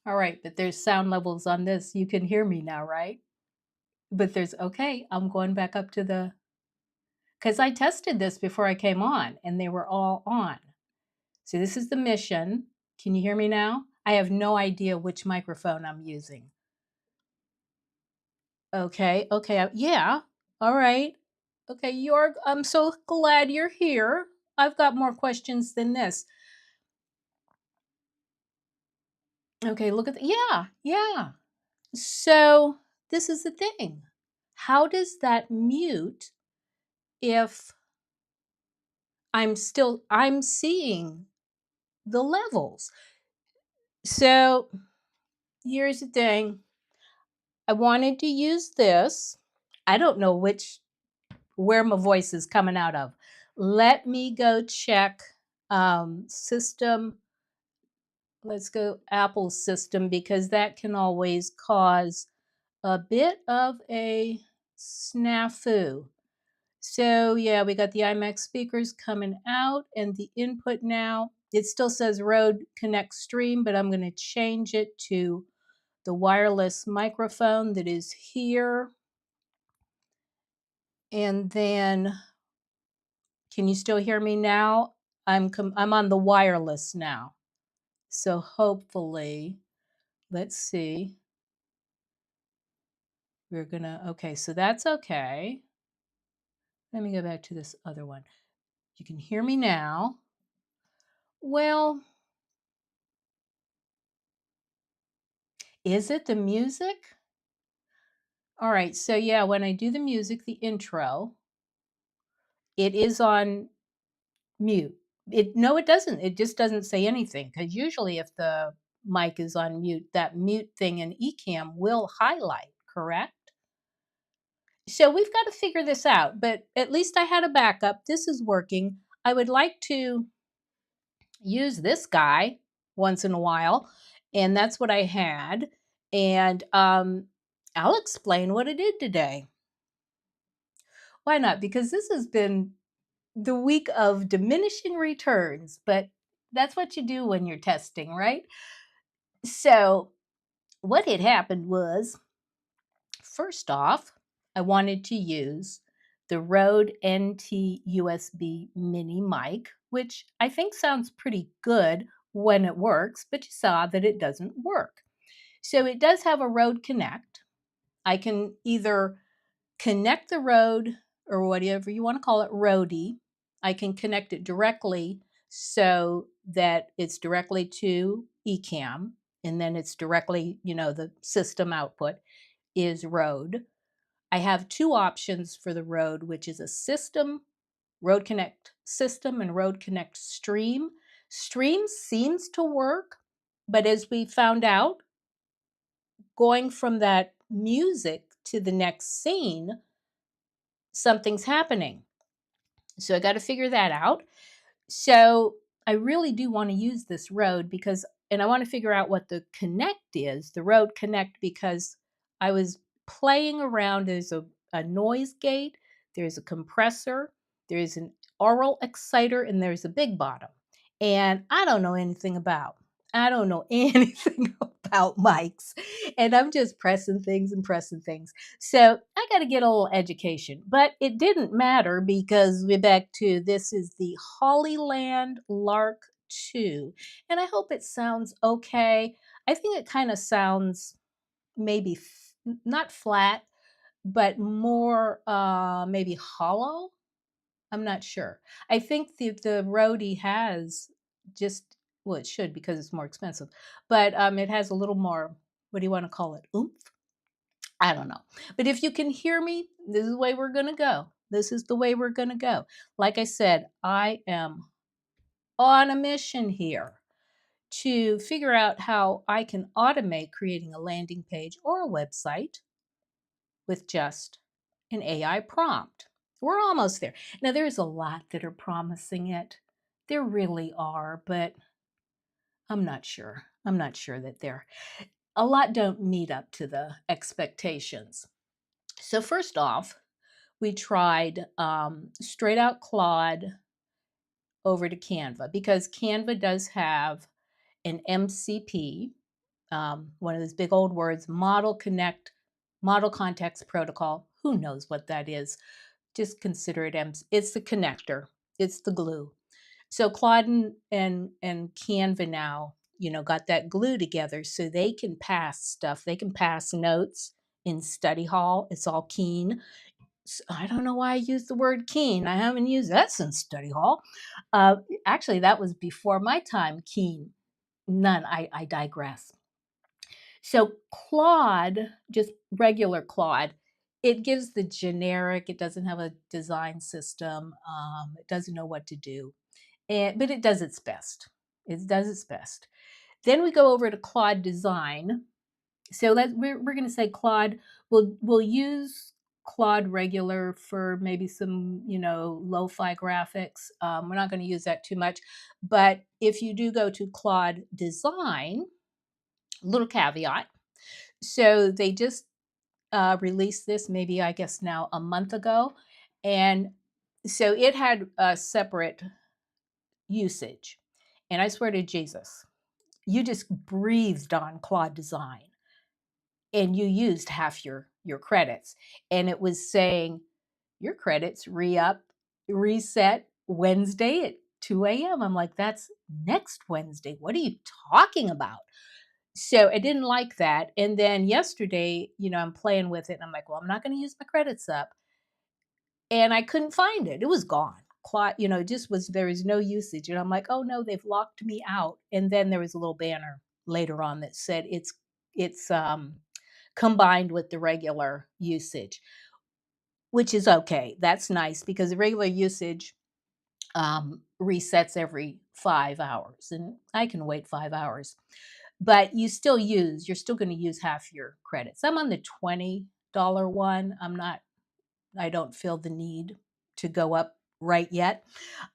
All right, but there's sound levels on this. You can hear me now, right? But there's, okay, I'm going back up to the, because I tested this before I came on and they were all on. So this is the mission. Can you hear me now? I have no idea which microphone I'm using. Okay, okay, yeah, all right. Okay, York, I'm so glad you're here. I've got more questions than this. Okay, look at the, yeah, yeah. So this is the thing. How does that mute if I'm seeing the levels? So here's the thing. I wanted to use this. I don't know where my voice is coming out of. Let me go check system. Let's go Apple system because that can always cause a bit of a snafu. So yeah, we got the iMac speakers coming out and the input now. It still says Rode Connect Stream, but I'm going to change it to the wireless microphone that is here. And then, can you still hear me now? I'm on the wireless now. So hopefully, let's see. We're gonna, okay, so that's okay. Let me go back to this other one. You can hear me now. Well, is it the music? All right, so yeah, when I do the music, the intro, it is on mute. No, it doesn't. It just doesn't say anything because usually if the mic is on mute, that mute thing in Ecamm will highlight, correct? So we've got to figure this out, but at least I had a backup. This is working. I would like to use this guy once in a while, and that's what I had. And I'll explain what I did today. Why not? Because this has been the week of diminishing returns, but that's what you do when you're testing, right? So, what had happened was, first off, I wanted to use the Rode NT USB mini mic, which I think sounds pretty good when it works, but you saw that it doesn't work. So, it does have a Rode Connect. I can either connect the Rode or whatever you want to call it, Roadie. I can connect it directly so that it's directly to Ecamm, and then it's directly, the system output is Rode. I have two options for the Rode, which is a system, Rode Connect system and Rode Connect stream. Stream seems to work, but as we found out, going from that music to the next scene, something's happening. So I got to figure that out. So I really do want to use this Rode because, and I want to figure out what the Connect is, the Rode Connect, because I was playing around. There's a noise gate, there's a compressor, there's an aural exciter, and there's a big bottom. And I don't know anything about. I don't know anything about mics. And I'm just pressing things and pressing things. So I got to get a little education. But it didn't matter because we're back to, this is the Hollyland Lark 2. And I hope it sounds okay. I think it kind of sounds maybe not flat, but more maybe hollow. I'm not sure. I think the Rode has just, well, it should because it's more expensive, but it has a little more, what do you want to call it? Oomph? I don't know. But if you can hear me, this is the way we're going to go. This is the way we're going to go. Like I said, I am on a mission here to figure out how I can automate creating a landing page or a website with just an AI prompt. We're almost there. Now, there's a lot that are promising it. There really are, but I'm not sure. I'm not sure that a lot don't meet up to the expectations. So first off, we tried straight out Claude over to Canva because Canva does have an MCP, one of those big old words, model context protocol. Who knows what that is? Just consider it it's the connector. It's the glue. So Claude and Canva now, got that glue together so they can pass stuff. They can pass notes in study hall. It's all keen. I don't know why I used the word keen. I haven't used that since study hall. Uh, Actually, that was before my time, keen. None. I digress. So Claude, just regular Claude, it gives the generic, it doesn't have a design system, it doesn't know what to do, but it does its best. It does its best. Then we go over to Claude Design. So we're going to say Claude. We'll use Claude regular for maybe some lo-fi graphics. We're not going to use that too much, but if you do go to Claude Design, little caveat. So they just released this maybe I guess now a month ago, and so it had a separate usage. And I swear to Jesus, you just breathed on Claude Design and you used half your credits. And it was saying your credits reset Wednesday at 2 a.m. I'm like, that's next Wednesday. What are you talking about? So I didn't like that. And then yesterday, I'm playing with it and I'm like, well, I'm not going to use my credits up. And I couldn't find it. It was gone. It just was, there was no usage. And I'm like, oh no, they've locked me out. And then there was a little banner later on that said it's combined with the regular usage, which is okay. That's nice because the regular usage resets every 5 hours, and I can wait 5 hours. But you're still going to use half your credits. I'm on the $20 one. I don't feel the need to go up right yet.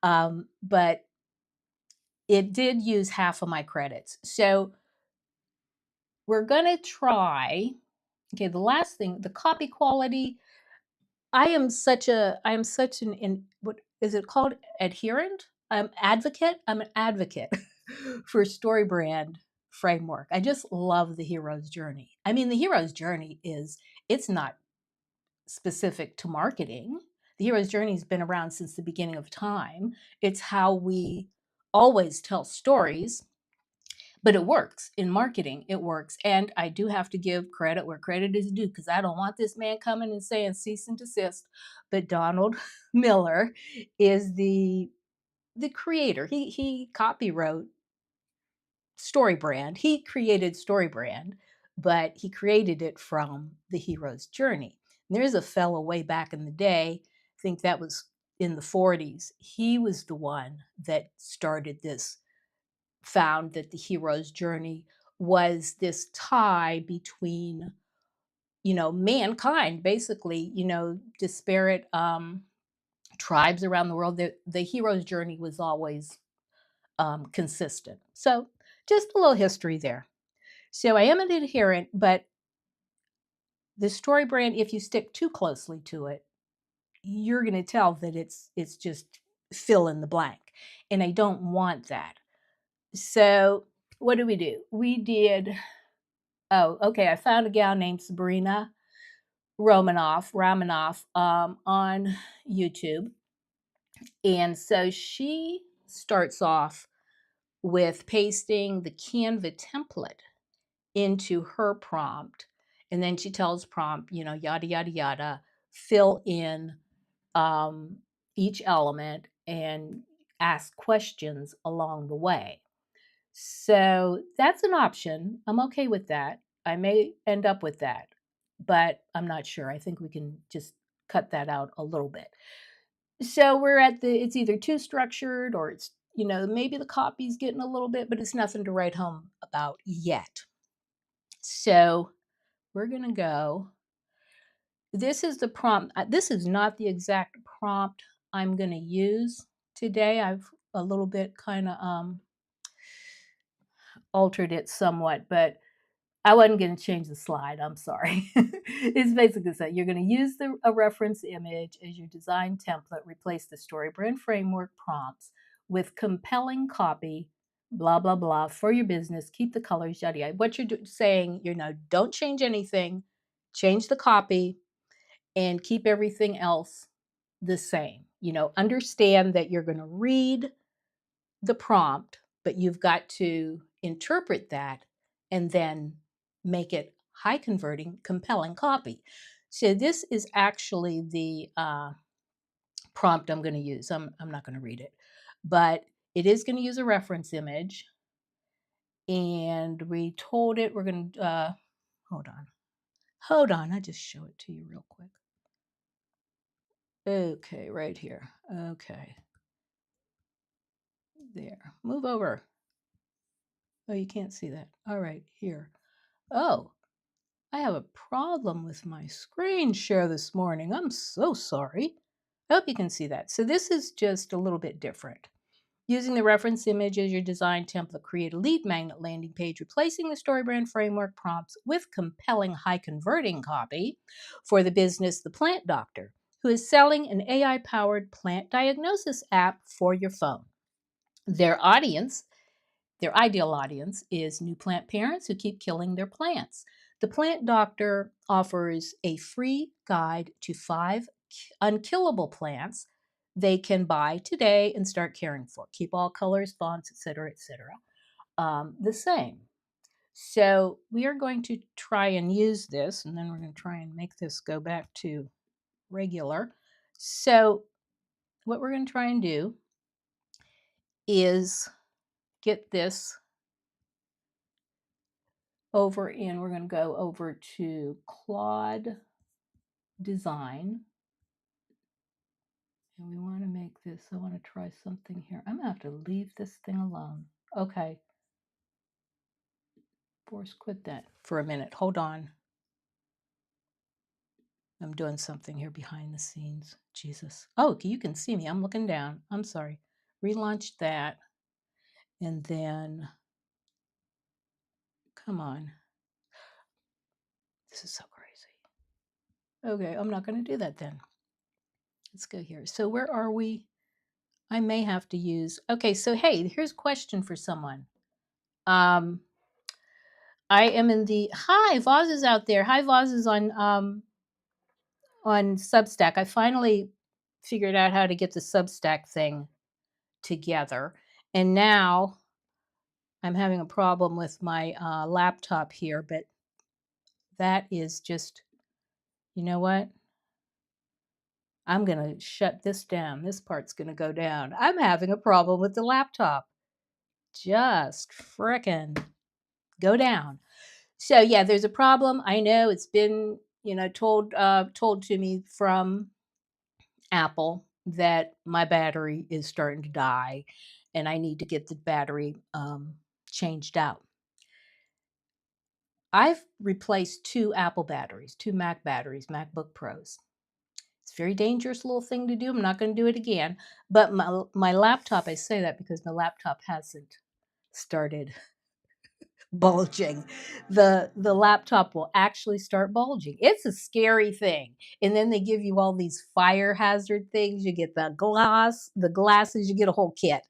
But it did use half of my credits. So we're going to try. Okay, the last thing, the copy quality. I am such an what is it called? Adherent? I'm an advocate for StoryBrand framework. I just love the hero's journey. I mean, the hero's journey it's not specific to marketing. The hero's journey has been around since the beginning of time. It's how we always tell stories, but it works in marketing. It works. And I do have to give credit where credit is due because I don't want this man coming and saying cease and desist. But Donald Miller is the creator. He copywrote StoryBrand. He created StoryBrand, but he created it from the hero's journey. And there's a fellow way back in the day, I think that was in the 40s. He was the one that started this, found that the hero's journey was this tie between, mankind, basically, disparate tribes around the world. The hero's journey was always consistent. So just a little history there. So I am an adherent, but the StoryBrand, if you stick too closely to it, you're going to tell that it's just fill in the blank, and I don't want that. So what do? We did. Oh, okay. I found a gal named Sabrina Romanoff on YouTube, and so she starts off with pasting the Canva template into her prompt. And then she tells prompt, yada, yada, yada, fill in um, each element and ask questions along the way. So that's an option. I'm okay with that. I may end up with that, but I'm not sure. I think we can just cut that out a little bit. So we're at it's either too structured or it's, maybe the copy's getting a little bit, but it's nothing to write home about yet. So we're going to go. This is the prompt. This is not the exact prompt I'm going to use today. I've a little bit kind of altered it somewhat, but I wasn't going to change the slide. I'm sorry. It's basically saying you're going to use a reference image as your design template, replace the StoryBrand framework prompts with compelling copy blah, blah, blah, for your business, keep the colors, yada, yada. What you're saying, don't change anything, change the copy, and keep everything else the same. Understand that you're going to read the prompt, but you've got to interpret that and then make it high converting, compelling copy. So this is actually the prompt I'm going to use. I'm not going to read it, but it is going to use a reference image. And we told it we're going to, hold on. I just show it to you real quick. Okay, right here. Okay. There. Move over. Oh, you can't see that. All right, here. Oh, I have a problem with my screen share this morning. I'm so sorry. I hope you can see that. So this is just a little bit different. Using the reference image as your design template, create a lead magnet landing page, replacing the StoryBrand framework prompts with compelling high converting copy for the business The Plant Doctor, who is selling an AI-powered plant diagnosis app for your phone. Their ideal audience is new plant parents who keep killing their plants. The Plant Doctor offers a free guide to 5 unkillable plants they can buy today and start caring for. Keep all colors, fonts, etc., etc. The same. So we are going to try and use this, and then we're going to try and make this go back to regular. So what we're going to try and do is get this over in, we're going to go over to Claude Design. And we want to make this, I want to try something here. I'm going to have to leave this thing alone. Okay. Force quit that for a minute. Hold on. I'm doing something here behind the scenes. Jesus. Oh, you can see me. I'm looking down. I'm sorry. Relaunch that. And then, come on. This is so crazy. Okay, I'm not going to do that then. Let's go here. So where are we? I may have to use, okay, so hey, here's a question for someone. I am in the, hi, Voz is out there. Hi, Voz is on Substack. I finally figured out how to get the Substack thing together. And now I'm having a problem with my laptop here, but that is just, you know what? I'm going to shut this down. This part's going to go down. I'm having a problem with the laptop. Just frickin' go down. So yeah, there's a problem. I know it's been, told to me from Apple that my battery is starting to die and I need to get the battery changed out. I've replaced 2 Apple batteries, 2 Mac batteries, MacBook Pros. It's a very dangerous little thing to do. I'm not going to do it again. But my laptop, I say that because my laptop hasn't started bulging. The laptop will actually start bulging. It's a scary thing. And then they give you all these fire hazard things. You get the glasses, you get a whole kit.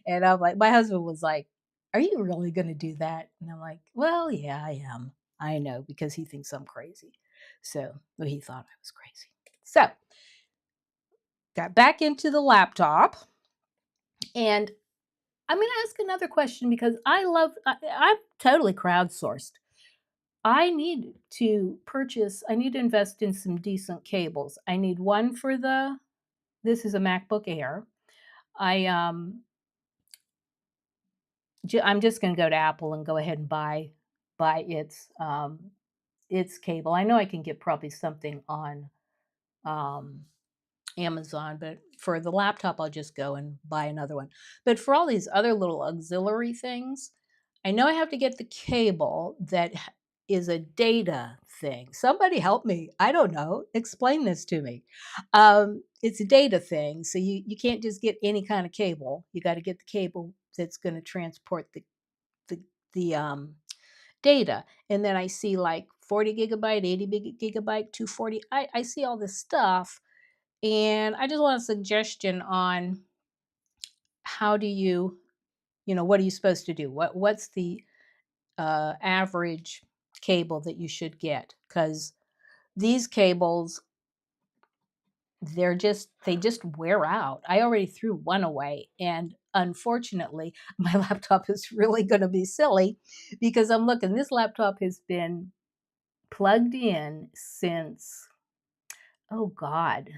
And I'm like, my husband was like, "Are you really going to do that?" And I'm like, "Well, yeah, I am. I know," because he thinks I'm crazy. So, well, he thought I was crazy. So, got back into the laptop, and I'm going to ask another question because I'm totally crowdsourced. I need I need to invest in some decent cables. I need one for this is a MacBook Air. I'm just going to go to Apple and go ahead and buy its cable. I know I can get probably something on um, Amazon, but for the laptop, I'll just go and buy another one. But for all these other little auxiliary things, I know I have to get the cable that is a data thing. Somebody help me. I don't know. Explain this to me. It's a data thing. So you can't just get any kind of cable. You got to get the cable that's going to transport the, the data. And then I see like 40 gigabyte, 80 gigabyte, 240. I see all this stuff. And I just want a suggestion on how do you what are you supposed to do? What's the average cable that you should get? Because these cables, they just wear out. I already threw one away, and unfortunately, my laptop is really going to be silly because I'm looking. This laptop has been plugged in since, oh God,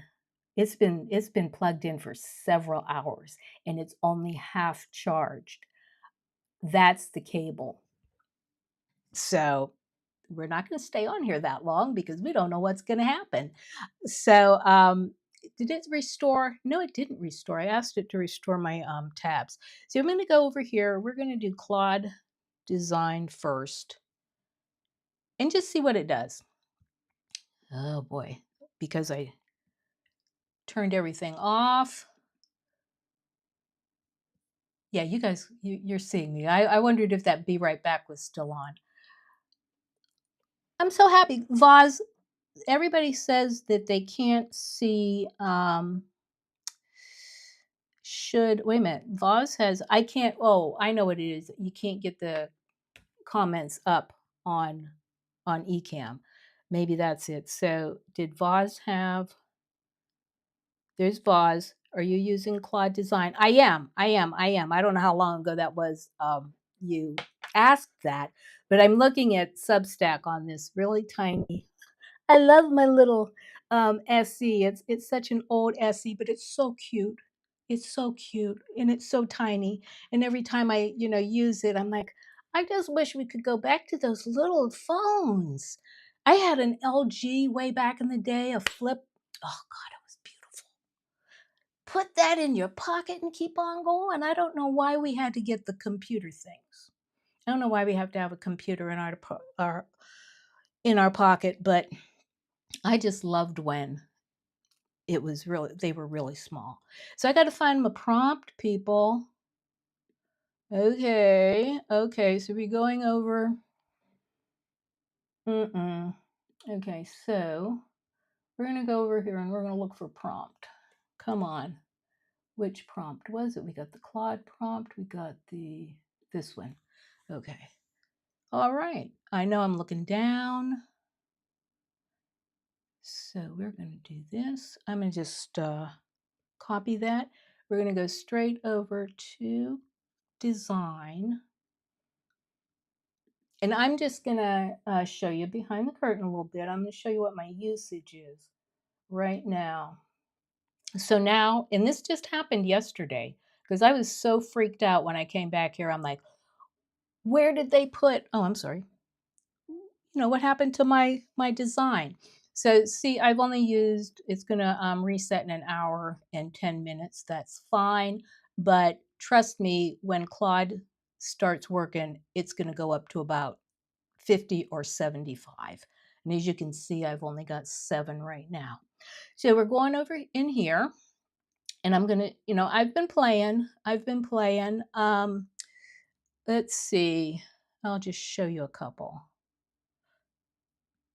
it's been plugged in for several hours, and it's only half charged. That's the cable. So we're not going to stay on here that long because we don't know what's going to happen. So, did it restore? No, it didn't restore. I asked it to restore my tabs. So I'm going to go over here. We're going to do Claude Design first and just see what it does. Oh boy, because I turned everything off. Yeah, you guys, you're seeing me. I wondered if that be right back was still on. I'm so happy. Vaz, everybody says that they can't see should wait a minute. Voz has I can't oh, I know what it is. You can't get the comments up on Ecamm. Maybe that's it. So did Voz have there's Voz. Are you using Claude Design? I am. I don't know how long ago that was you asked that, but I'm looking at Substack on this really tiny. I love my little SE. It's such an old SE, but it's so cute. It's so cute and it's so tiny. And every time I, use it, I'm like, I just wish we could go back to those little phones. I had an LG way back in the day, a flip. Oh God, it was beautiful. Put that in your pocket and keep on going. I don't know why we had to get the computer things. I don't know why we have to have a computer in our pocket, but I just loved when they were really small. So I got to find my prompt, people. Okay, so we're going over. Okay, so we're going to go over here and we're going to look for prompt. Come on. Which prompt was it? We got the Claude prompt. We got this one. Okay. All right. I know I'm looking down. So we're going to do this. I'm going to just copy that. We're going to go straight over to design. And I'm just going to show you behind the curtain a little bit. I'm going to show you what my usage is right now. So now, and this just happened yesterday because I was so freaked out when I came back here. I'm like, where did they put, oh, I'm sorry. What happened to my design? So see, I've only used, it's going to reset in an hour and 10 minutes. That's fine. But trust me, when Claude starts working, it's going to go up to about 50 or 75. And as you can see, I've only got 7 right now. So we're going over in here and I'm going to, I've been playing. Let's see. I'll just show you a couple.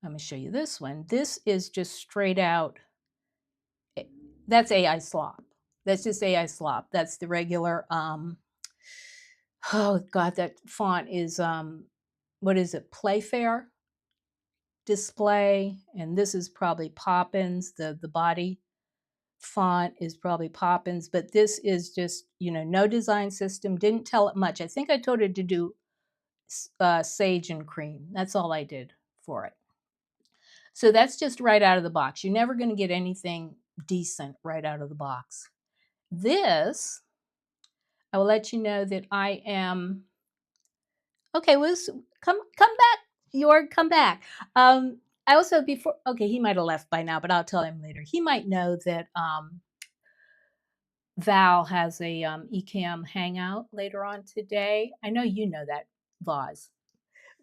I'm going to show you this one. This is just straight out. That's AI slop. That's just AI slop. That's the regular, oh God, that font is, what is it? Playfair display. And this is probably Poppins. The body font is probably Poppins, but this is just, no design system. Didn't tell it much. I think I told it to do sage and cream. That's all I did for it. So that's just right out of the box. You're never going to get anything decent right out of the box. This, I will let you know that I am, okay, come back, Jorg, come back. I also, okay, he might have left by now, but I'll tell him later. He might know that Val has a Ecamm hangout later on today. I know you know that, Vaz,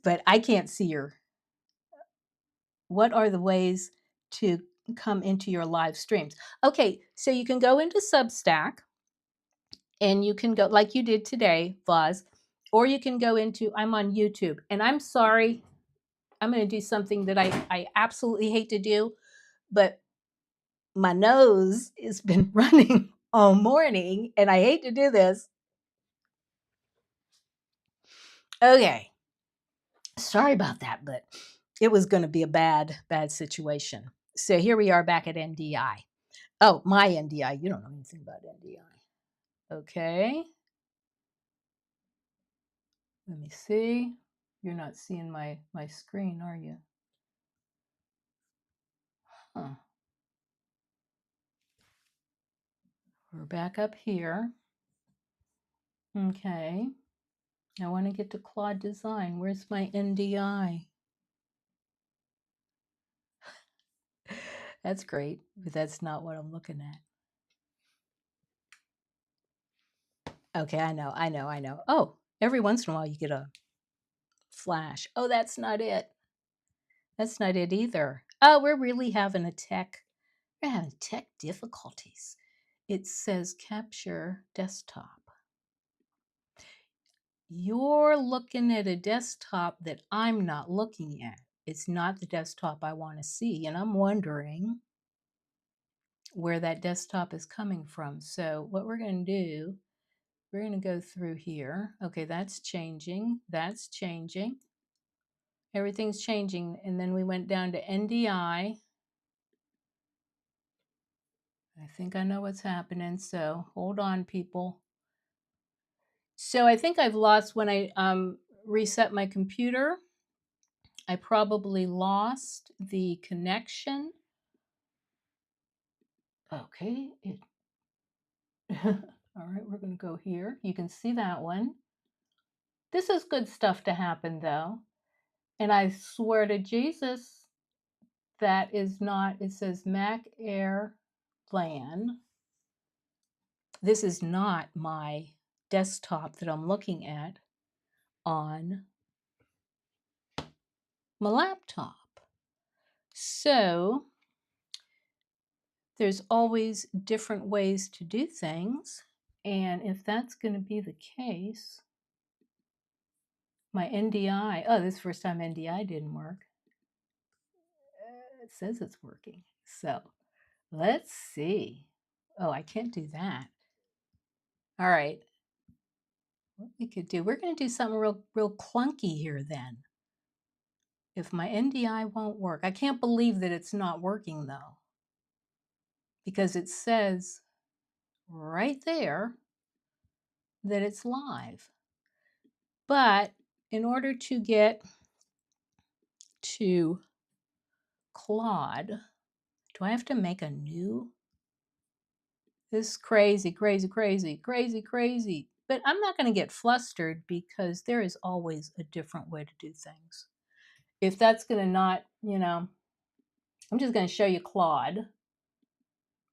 but I can't see your, what are the ways to come into your live streams? Okay, so you can go into Substack and you can go like you did today, Vaz, or you can go into, I'm on YouTube. And I'm sorry, I'm going to do something that I absolutely hate to do, but my nose has been running all morning and I hate to do this. Okay. Sorry about that, but it was going to be a bad situation. So here we are back at NDI. Oh, my NDI. You don't know anything about NDI. Okay. Let me see. You're not seeing my screen, are you? Huh. We're back up here. Okay. I want to get to Claude Design. Where's my NDI? That's great, but that's not what I'm looking at. Okay, I know. Oh, every once in a while you get a flash. Oh, that's not it. That's not it either. Oh, we're having tech difficulties. It says capture desktop. You're looking at a desktop that I'm not looking at. It's not the desktop I want to see, and I'm wondering where that desktop is coming from. So what we're going to do, we're going to go through here. Okay, that's changing. That's changing. Everything's changing. And then we went down to NDI. I think I know what's happening. So hold on, people. So I think I've lost when I reset my computer. I probably lost the connection. Okay. All right, we're going to go here. You can see that one. This is good stuff to happen, though. And I swear to Jesus, that is not, it says Mac Air LAN. This is not my desktop that I'm looking at on my laptop. So there's always different ways to do things. And if that's going to be the case, my NDI, oh, this is the first time NDI didn't work. It says it's working. So let's see. Oh, I can't do that. All right. What we could do, we're going to do something real clunky here then. If my NDI won't work, I can't believe that it's not working though, because it says right there that it's live. But in order to get to Claude, do I have to make a new? This is crazy, crazy, crazy, crazy, crazy. But I'm not going to get flustered because there is always a different way to do things. If that's going to not, I'm just going to show you Claude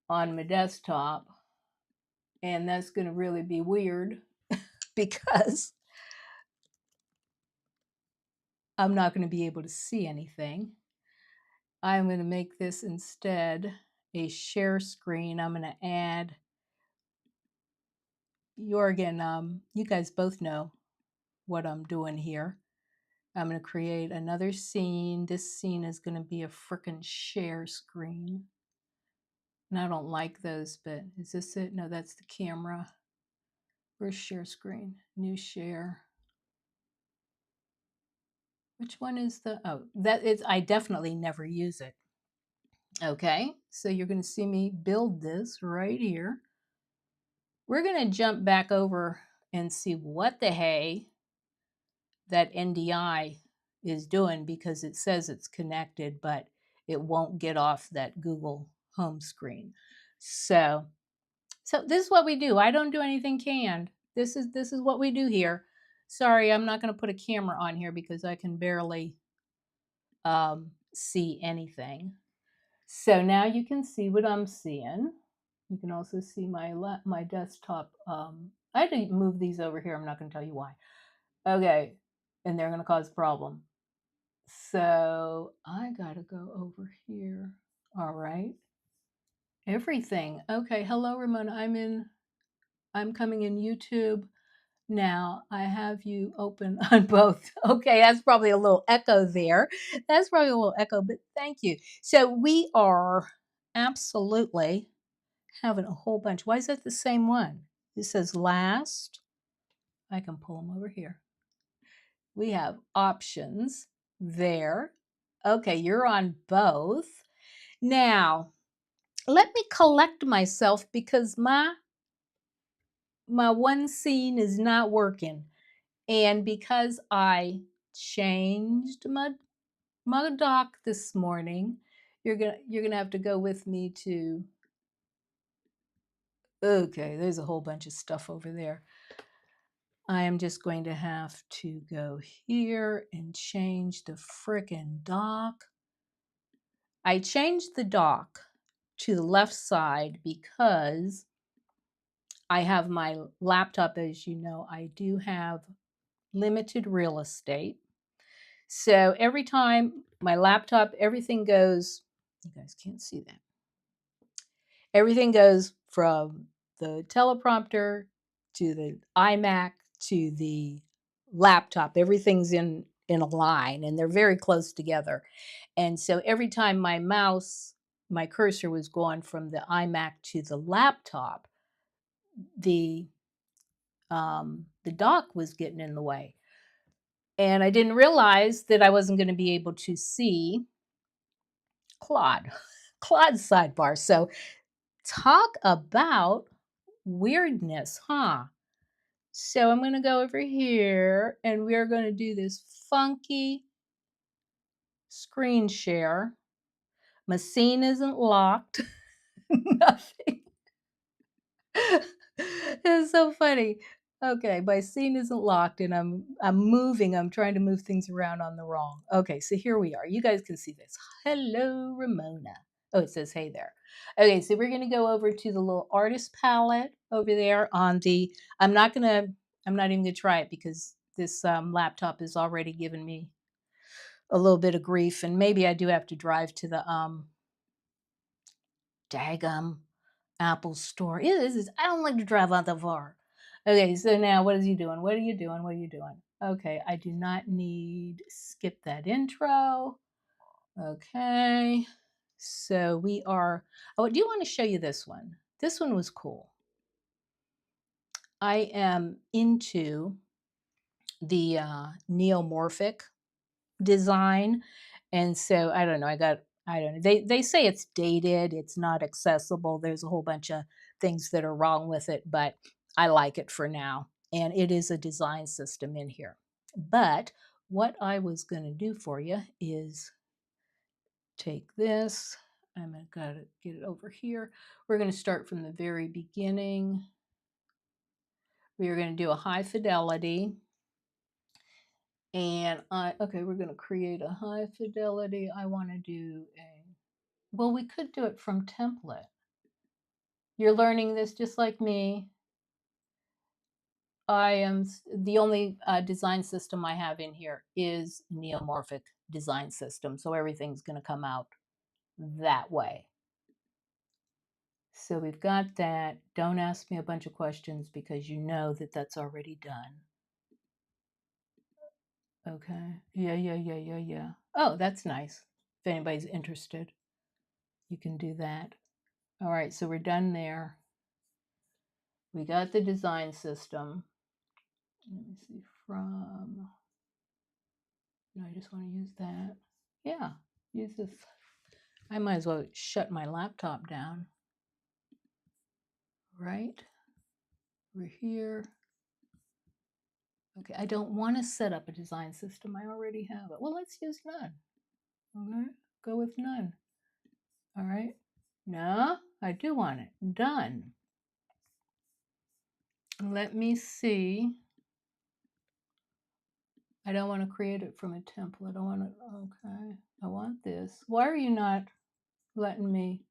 on my desktop, and that's going to really be weird because I'm not going to be able to see anything. I'm going to make this instead a share screen. I'm going to add Jorgen. You guys both know what I'm doing here. I'm going to create another scene. This scene is going to be a frickin' share screen. And I don't like those, but is this it? No, that's the camera. Where's share screen? New share. Which one is the, oh, that is, I definitely never use it. Okay, so you're going to see me build this right here. We're going to jump back over and see what the hey that NDI is doing, because it says it's connected, but it won't get off that Google home screen. So this is what we do. I don't do anything canned. This is what we do here. Sorry, I'm not going to put a camera on here because I can barely see anything. So now you can see what I'm seeing. You can also see my desktop. I had to move these over here. I'm not going to tell you why. Okay, and they're going to cause a problem. So I got to go over here. All right. Everything. Okay. Hello, Ramona. I'm coming in YouTube. Now I have you open on both. Okay, that's probably a little echo there. That's probably a little echo, but thank you. So we are absolutely having a whole bunch. Why is that the same one? It says last. I can pull them over here. We have options there. Okay, you're on both. Now, let me collect myself because my one scene is not working. And because I changed my dock this morning, you're gonna have to go with me to, okay, there's a whole bunch of stuff over there. I am just going to have to go here and change the frickin' dock. I changed the dock to the left side because I have my laptop, as you know, I do have limited real estate. So every time my laptop, everything goes, you guys can't see that. Everything goes from the teleprompter to the iMac to the laptop. Everything's in a line and they're very close together. And so every time my cursor was going from the iMac to the laptop, the the dock was getting in the way. And I didn't realize that I wasn't going to be able to see Claude, Claude's sidebar. So talk about weirdness, huh? So I'm going to go over here and we're going to do this funky screen share. My scene isn't locked. Nothing. It's so funny. Okay, my scene isn't locked and I'm trying to move things around on the wrong. Okay, so here we are. You guys can see this. Hello, Ramona. Oh, it says hey there. Okay, so we're gonna go over to the little artist palette over there on the, I'm not even gonna try it because this laptop has already given me a little bit of grief and maybe I do have to drive to the daggum Apple store. Yeah, this is, I don't like to drive out that far. Okay, so now what is he doing? What are you doing? What are you doing? Okay, I do not need, skip that intro. Okay, so we are, oh, I do want to show you this one. This one was cool. I am into the neomorphic design. And so I don't know, I don't know. They say it's dated, it's not accessible. There's a whole bunch of things that are wrong with it, but I like it for now. And it is a design system in here. But what I was going to do for you is take this. I'm going to get it over here. We're going to start from the very beginning. We are going to do a high fidelity. And okay, we're going to create a high fidelity. I want to do a, well, we could do it from template. You're learning this just like me. I am, the only design system I have in here is neomorphic design system. So everything's going to come out that way. So we've got that. Don't ask me a bunch of questions because you know that that's already done. Okay. Yeah. Oh, that's nice. If anybody's interested, you can do that. All right, so we're done there. We got the design system. Let me see, from, no, I just want to use that. Yeah, use this. I might as well shut my laptop down. Right? We're here. Okay, I don't want to set up a design system. I already have it. Well, let's use none. Okay, go with none. All right. No, I do want it. Done. Let me see. I don't want to create it from a template. I want it, okay. I want this. Why are you not letting me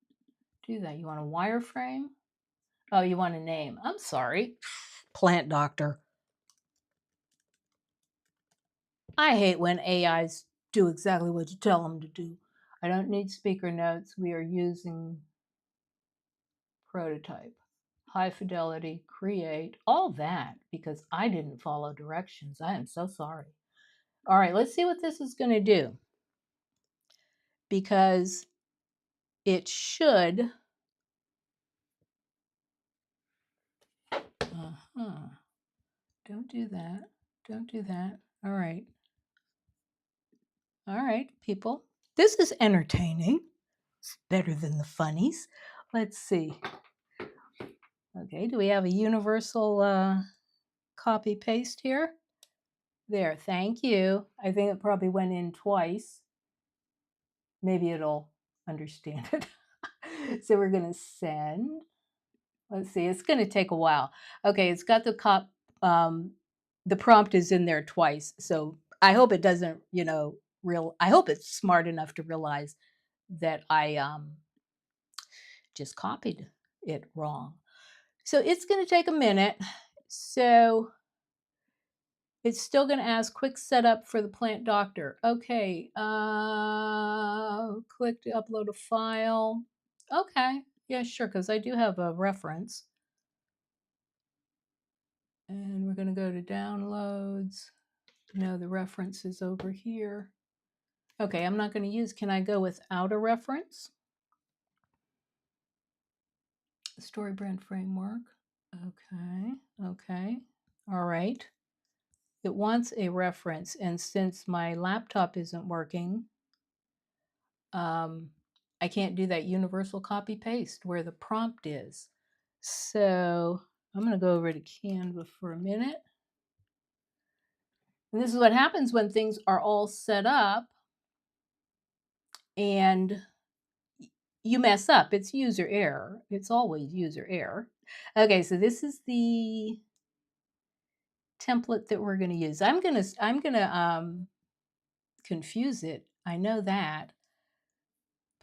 do that? You want a wireframe? Oh, you want a name. I'm sorry. Plant doctor. I hate when AIs do exactly what you tell them to do. I don't need speaker notes. We are using prototype. High fidelity, create, all that because I didn't follow directions. I am so sorry. All right, let's see what this is going to do because it should. Don't do that. Don't do that. All right. All right, people. This is entertaining. It's better than the funnies. Let's see. Okay, do we have a universal copy paste here? There, thank you. I think it probably went in twice. Maybe it'll understand it. So we're going to send. Let's see, it's going to take a while. Okay, it's got the prompt is in there twice. So I hope it doesn't, I hope it's smart enough to realize that I just copied it wrong. So it's going to take a minute. So it's still going to ask quick setup for the plant doctor. Okay, click to upload a file. Okay, yeah, sure, because I do have a reference. And we're going to go to downloads. No, the reference is over here. Okay, I'm not going to use, can I go without a reference? StoryBrand framework. Okay. All right. It wants a reference, and since my laptop isn't working, I can't do that universal copy paste where the prompt is. So I'm going to go over to Canva for a minute. And this is what happens when things are all set up and you mess up. It's user error. It's always user error. Okay, so this is the template that we're going to use. I'm gonna confuse it. I know that.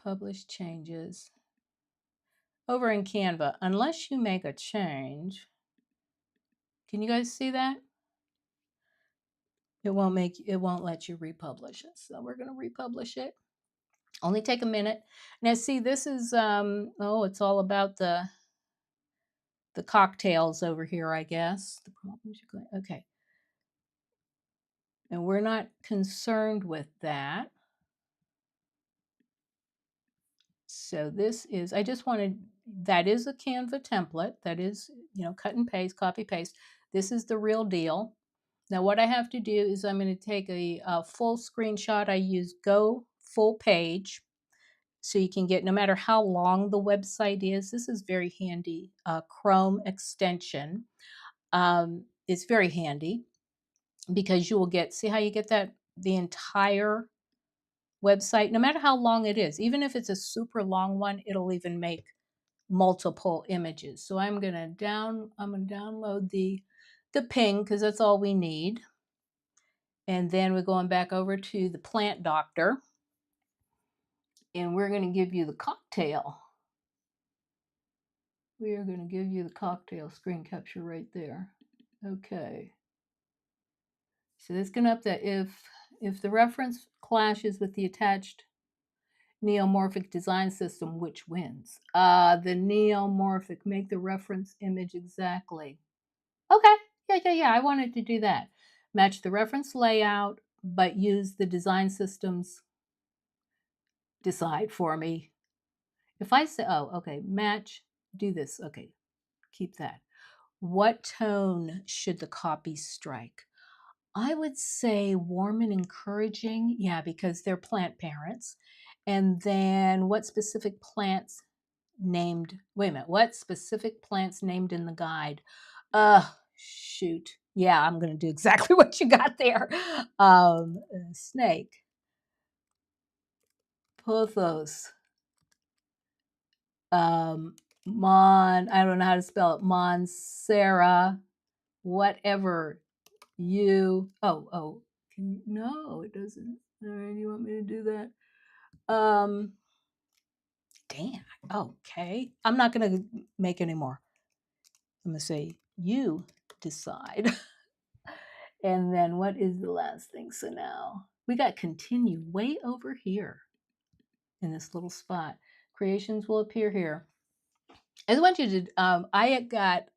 Publish changes. Over in Canva, unless you make a change, can you guys see that? It won't let you republish it. So we're going to republish it. Only take a minute. Now see, this is it's all about the cocktails over here, I guess. The problems you're going. Okay. And we're not concerned with that. So this is, I just wanted, that is a Canva template. That is, cut and paste, copy paste. This is the real deal. Now what I have to do is I'm going to take a full screenshot. I use Go Full Page. So you can get, no matter how long the website is, this is very handy. Chrome extension. It's very handy because you will get, see how you get the entire website, no matter how long it is. Even if it's a super long one, it'll even make multiple images. So I'm gonna download the ping because that's all we need. And then we're going back over to the plant doctor. And we're gonna give you the cocktail. We are gonna give you the cocktail screen capture right there. Okay. So that's gonna up that if the reference clashes with the attached neomorphic design system, which wins? The neomorphic, make the reference image exactly. Okay, yeah, I wanted to do that. Match the reference layout, but use the design systems decide for me. If I say, okay, match, do this, okay, keep that. What tone should the copy strike? I would say warm and encouraging, yeah, because they're plant parents. And then what specific plants named, wait a minute, what specific plants named in the guide? Shoot. Yeah, I'm going to do exactly what you got there. Snake, pothos, I don't know how to spell it, Monsera, whatever no, it doesn't. All right, you want me to do that? Damn, okay. I'm not going to make any more. I'm going to say, you decide. And then what is the last thing? So now we got continue way over here in this little spot. Creations will appear here. I want you to, I got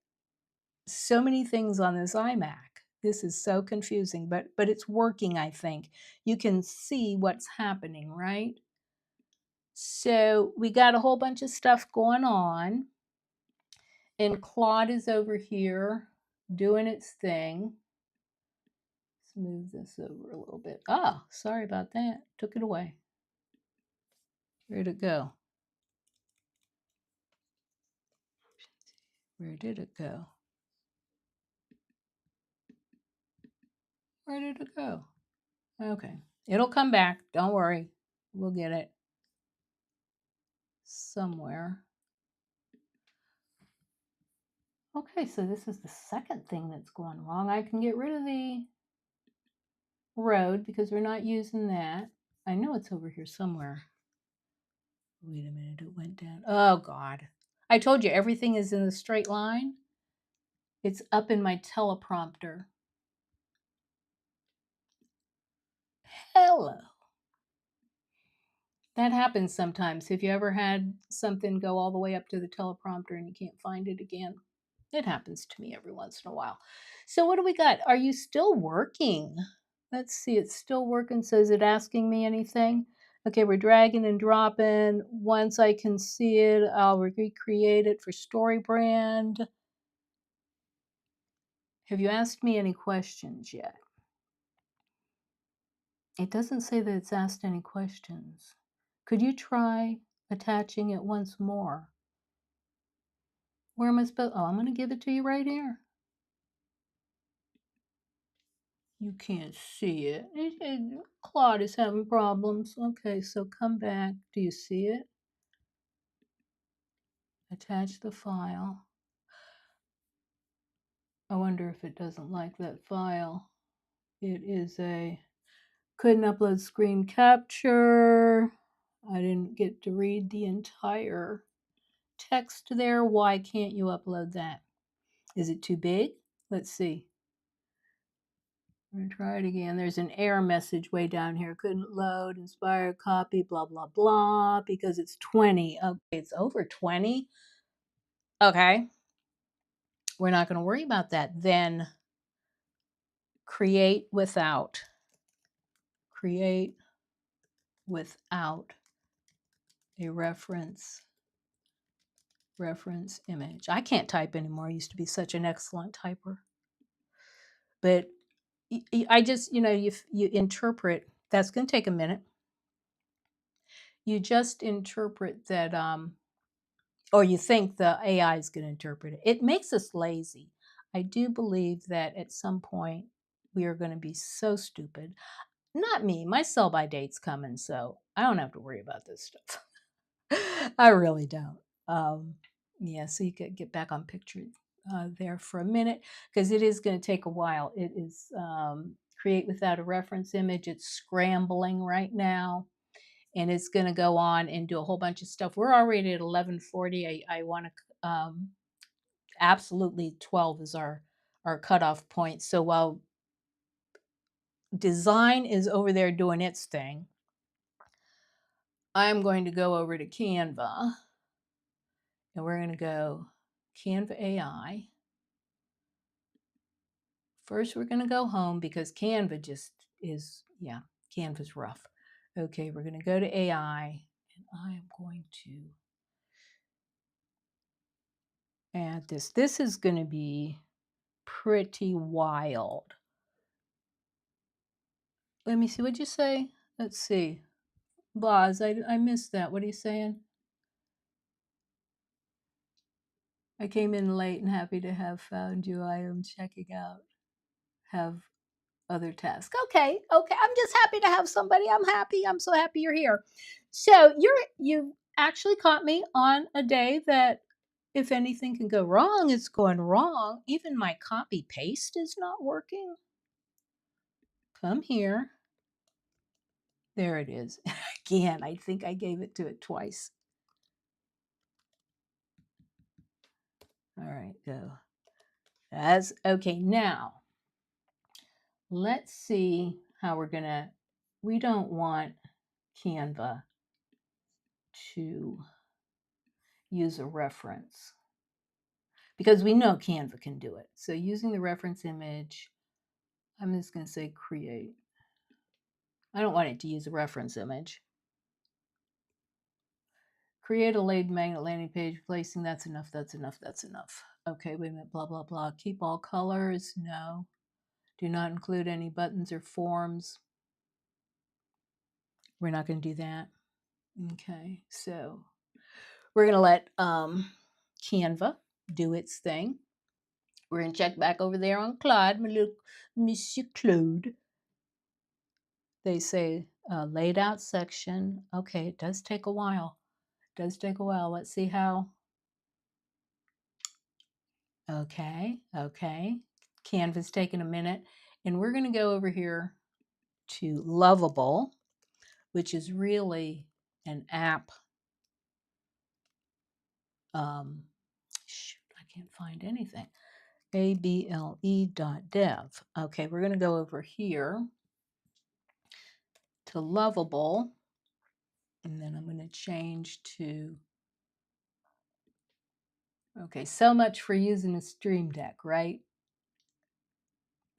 so many things on this iMac. This is so confusing, but it's working, I think. You can see what's happening, right? So we got a whole bunch of stuff going on. And Claude is over here doing its thing. move this over a little bit. Ah, sorry about that. Took it away. Where'd it go? Where did it go? Where did it go? Okay. It'll come back. Don't worry. We'll get it somewhere. Okay, so this is the second thing that's going wrong. I can get rid of the road because we're not using that. I know it's over here somewhere. Wait a minute, it went down. Oh, God. I told you everything is in a straight line. It's up in my teleprompter. Hello. That happens sometimes. Have you ever had something go all the way up to the teleprompter and you can't find it again? It happens to me every once in a while. So what do we got? Are you still working? Let's see, it's still working. So is it asking me anything? Okay, we're dragging and dropping. Once I can see it, I'll recreate it for StoryBrand. Have you asked me any questions yet? It doesn't say that it's asked any questions. Could you try attaching it once more? Where am I supposed? Oh, I'm going to give it to you right here. You can't see it. Claude is having problems. Okay, so come back. Do you see it? Attach the file. I wonder if it doesn't like that file. It is a couldn't upload screen capture. I didn't get to read the entire text there. Why can't you upload that? Is it too big? Let's see. I'm going to try it again. There's an error message way down here. Couldn't load, inspired copy, blah, blah, blah, because it's 20. Okay, it's over 20. Okay. We're not going to worry about that. Then create without a reference image. I can't type anymore. I used to be such an excellent typer. But I just, you interpret, that's going to take a minute. You just interpret that, or you think the AI is going to interpret it. It makes us lazy. I do believe that at some point we are going to be so stupid. Not me. My sell by date's coming, so I don't have to worry about this stuff. I really don't. Yeah, so you could get back on picture there for a minute because it is going to take a while. It is create without a reference image. It's scrambling right now, and it's going to go on and do a whole bunch of stuff. We're already at 11:40. I want to absolutely 12 is our cutoff point. So while design is over there doing its thing, I'm going to go over to Canva, and we're going to go Canva AI. First, we're going to go home because Canva just is, yeah, Canva's rough. Okay, we're going to go to AI, and I am going to add this. This is going to be pretty wild. Let me see. What'd you say? Let's see. Boz, I missed that. What are you saying? I came in late and happy to have found you. I am checking out. Have other tasks. Okay, okay. I'm just happy to have somebody. I'm happy. I'm so happy you're here. So you actually caught me on a day that if anything can go wrong, it's going wrong. Even my copy paste is not working. Come here. There it is. Again, I think I gave it to it twice. All right, go. That's okay. Now, let's see how we're gonna, we don't want Canva to use a reference because we know Canva can do it. So using the reference image, I'm just going to say create. I don't want it to use a reference image. Create a laid magnet landing page, placing, that's enough, that's enough, that's enough. Okay, wait a minute, blah, blah, blah. Keep all colors, no. Do not include any buttons or forms. We're not going to do that. Okay, so we're going to let Canva do its thing. We're going to check back over there on Claude, my little Monsieur Claude. They say laid out section. Okay, it does take a while. It does take a while. Let's see how. Okay, okay. Canva's taking a minute. And we're going to go over here to Lovable, which is really an app. Shoot, I can't find anything. able.dev. Okay, we're going to go over here to Lovable. And then I'm going to change to, okay, so much for using a Stream Deck, right?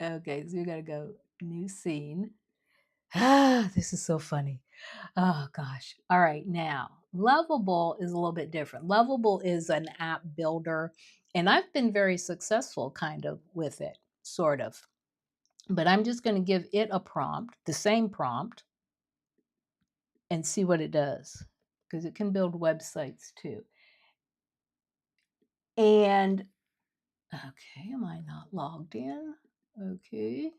Okay, so you got to go new scene. Ah, this is so funny. Oh gosh. All right, now Lovable is a little bit different. Lovable is an app builder, and I've been very successful kind of with it, sort of. But I'm just going to give it a prompt, the same prompt, and see what it does, because it can build websites too. And okay, am I not logged in? Okay.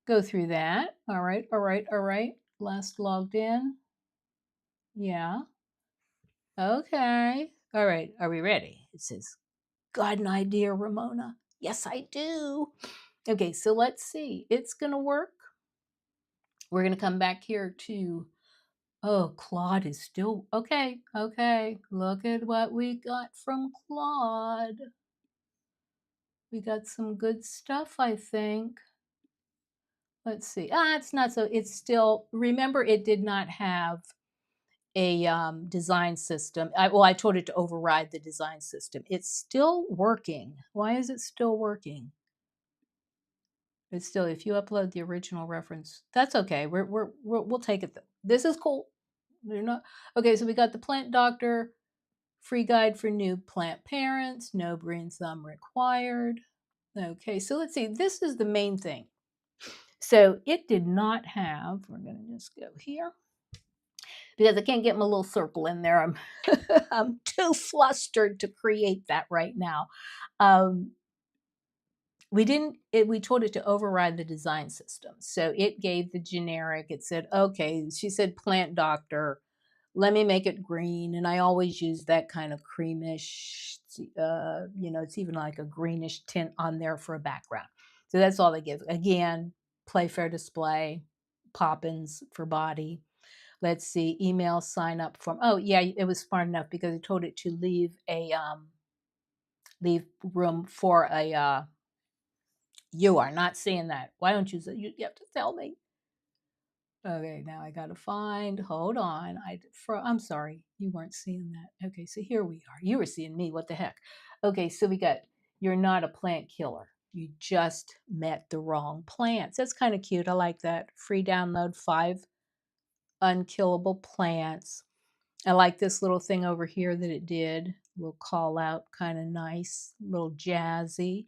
Go through that. All right, all right, all right. Last logged in. Yeah. Okay. All right. Are we ready? It says, got an idea, Ramona? Yes, I do. Okay, so let's see. It's going to work. We're going to come back here to, oh, Claude is still, okay, okay. Look at what we got from Claude. We got some good stuff, I think. Let's see. It's not so, it's still, remember it did not have a design system. I told it to override the design system. It's still working. Why is it still working? It's still, if you upload the original reference, that's okay. We'll take it. This is cool. They're not okay. So we got the plant doctor free guide for new plant parents. No green thumb required. Okay, so let's see. This is the main thing. So it did not have. We're going to just go here, because I can't get my little circle in there. I'm I'm too flustered to create that right now. We told it to override the design system. So it gave the generic, it said, okay, she said plant doctor, let me make it green. And I always use that kind of creamish, it's even like a greenish tint on there for a background. So that's all they give. Again, Playfair display, Poppins for body. Let's see, email sign up form. Oh yeah, it was smart enough because I told it to leave room for a you are not seeing that. Why don't you say, you have to tell me? Okay, now I gotta find, hold on. I'm sorry, you weren't seeing that. Okay, so here we are. You were seeing me, what the heck? Okay, so we got, you're not a plant killer. You just met the wrong plants. That's kind of cute. I like that. Free download 5 unkillable plants. I like this little thing over here that it did. A little call out, kind of nice, a little jazzy.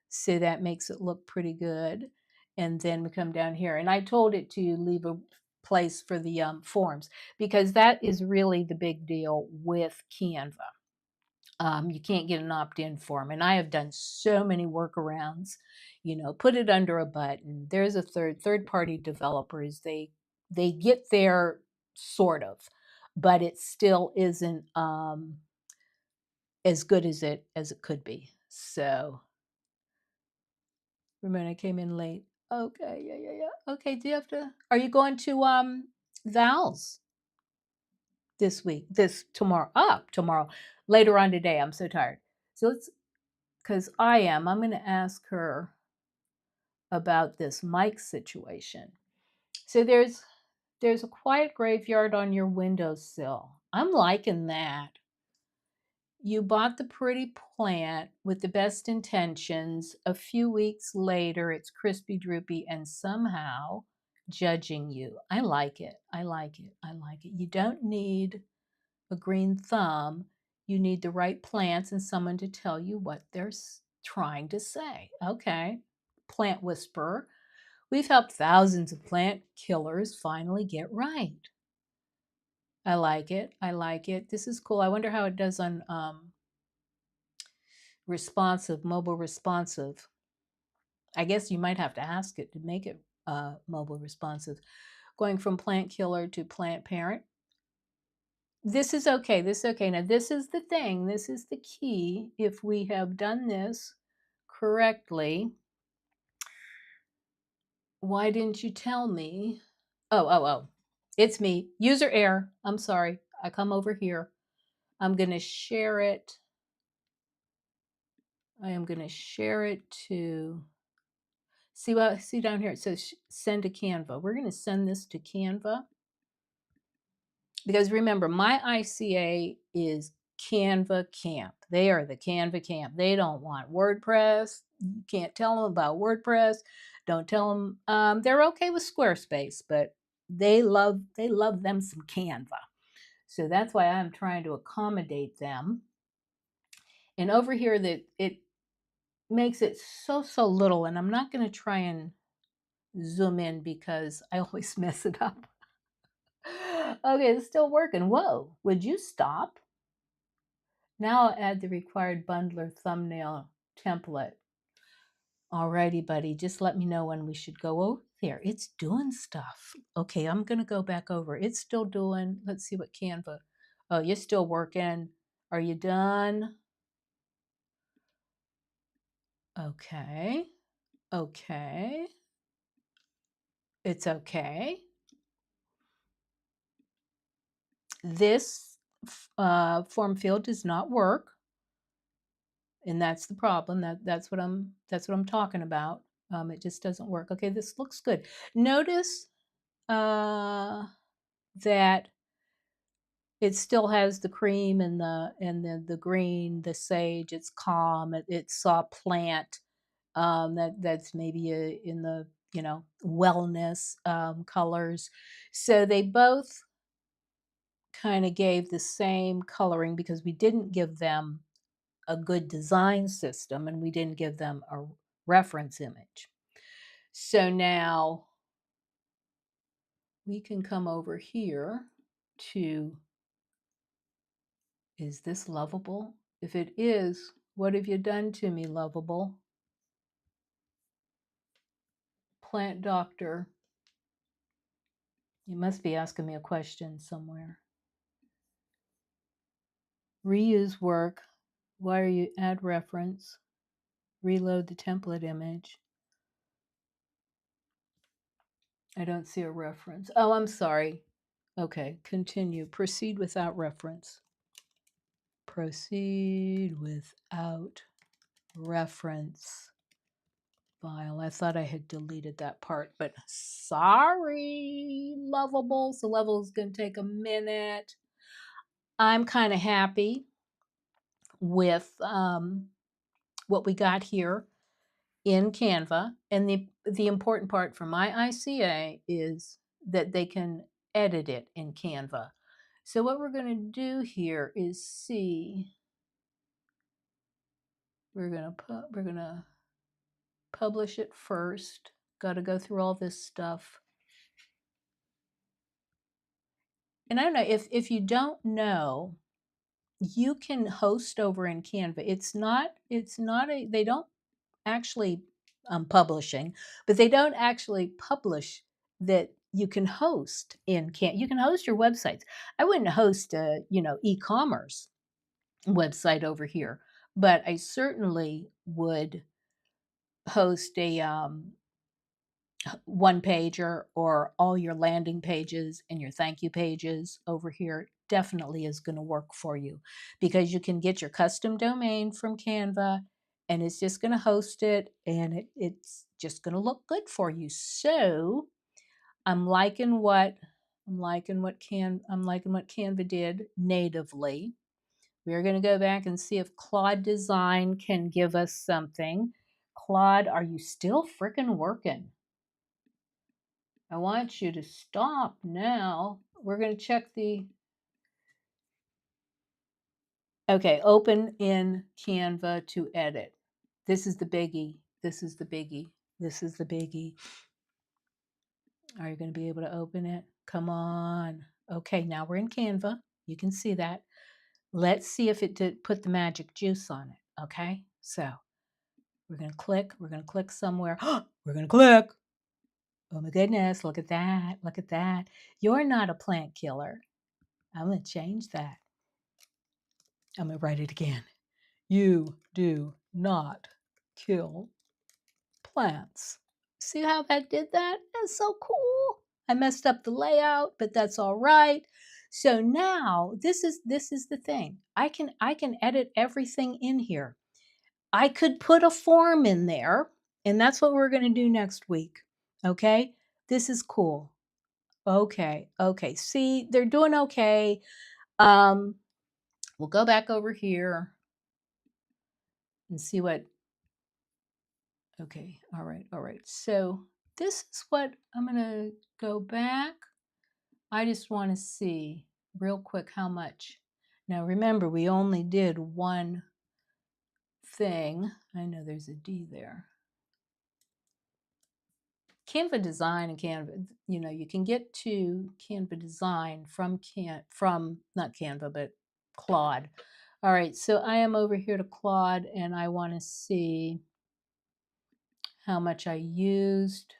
So that makes it look pretty good. And then we come down here. And I told it to leave a place for the forms, because that is really the big deal with Canva. You can't get an opt-in form. And I have done so many workarounds, put it under a button. There's a third-party developers. They get there sort of, but it still isn't as good as it could be. So remember, I came in late. Okay, yeah. Okay, do you have to? Are you going to Val's this week? Tomorrow? Tomorrow. Later on today. I'm so tired. So let's, because I'm going to ask her about this mic situation. So there's a quiet graveyard on your windowsill. I'm liking that. You bought the pretty plant with the best intentions. A few weeks later, it's crispy, droopy, and somehow judging you. I like it. I like it. I like it. You don't need a green thumb. You need the right plants and someone to tell you what they're trying to say. Okay. plant whisperer. We've helped thousands of plant killers finally get right. I like it. I like it. This is cool. I wonder how it does on responsive, mobile responsive. I guess you might have to ask it to make it mobile responsive. Going from plant killer to plant parent. This is okay. This is okay. Now, this is the thing. This is the key. If we have done this correctly, why didn't you tell me? Oh. It's me. User error. I'm sorry. I come over here. I'm going to share it. I am going to share it to see down here. It says send to Canva. We're going to send this to Canva because remember, my ICA is Canva Camp. They are the Canva Camp. They don't want WordPress. You can't tell them about WordPress. Don't tell them they're okay with Squarespace, but they love them some Canva. So that's why I'm trying to accommodate them. And over here, that it makes it so little, and I'm not going to try and zoom in because I always mess it up. Okay, it's still working. Whoa, would you stop? Now I'll add the required bundler thumbnail template. Alrighty, buddy, just let me know when we should go over there. It's doing stuff. Okay, I'm going to go back over. It's still doing, let's see what Canva. Oh, you're still working. Are you done? Okay. Okay. It's okay. This form field does not work, and that's the problem. That's what I'm talking about. It just doesn't work. Okay, this looks good. Notice that it still has the cream and the green, the sage. It's calm. It saw plant. That's maybe in the wellness colors. So they both kind of gave the same coloring because we didn't give them a good design system and we didn't give them a reference image. So now we can come over here to, is this lovable? If it is, what have you done to me, lovable? Plant doctor. You must be asking me a question somewhere. Reuse work. Why are you add reference? Reload the template image. I don't see a reference. Oh, I'm sorry. Okay, continue. Proceed without reference. Proceed without reference file. I thought I had deleted that part, but sorry, lovable. So level is going to take a minute. I'm kind of happy with what we got here in Canva. And the important part for my ICA is that they can edit it in Canva. So what we're going to do here is see, we're going to publish it first. Got to go through all this stuff. And I don't know, if you don't know, you can host over in Canva. It's not they don't actually publishing, but they don't actually publish that you can host in Canva. You can host your websites. I wouldn't host a, e-commerce website over here, but I certainly would host a one pager or all your landing pages and your thank you pages over here. Definitely is going to work for you because you can get your custom domain from Canva and it's just going to host it and it's just going to look good for you. So I'm liking what Canva did natively. We're going to go back and see if Claude Design can give us something. Claude, are you still freaking working? I want you to stop now. We're going to check the, okay, open in Canva to edit. This is the biggie. This is the biggie. This is the biggie. Are you going to be able to open it? Come on. Okay, now we're in Canva. You can see that. Let's see if it did put the magic juice on it. Okay, so we're going to click. We're going to click somewhere. We're going to click. Oh my goodness, look at that. Look at that. You're not a plant killer. I'm going to change that. I'm going to write it again. You do not kill plants. See how that did that? That's so cool. I messed up the layout, but that's all right. So now this is the thing. I can edit everything in here. I could put a form in there, and that's what we're going to do next week. Okay? This is cool. Okay. Okay. See, they're doing okay. We'll go back over here and see what. Okay. All right. All right. So this is what I'm going to go back. I just want to see real quick how much. Now remember, we only did one thing. I know there's a D there. Canva Design and Canva, you can get to Canva Design from not Canva, but Claude. All right, so I am over here to Claude, and I want to see how much I used.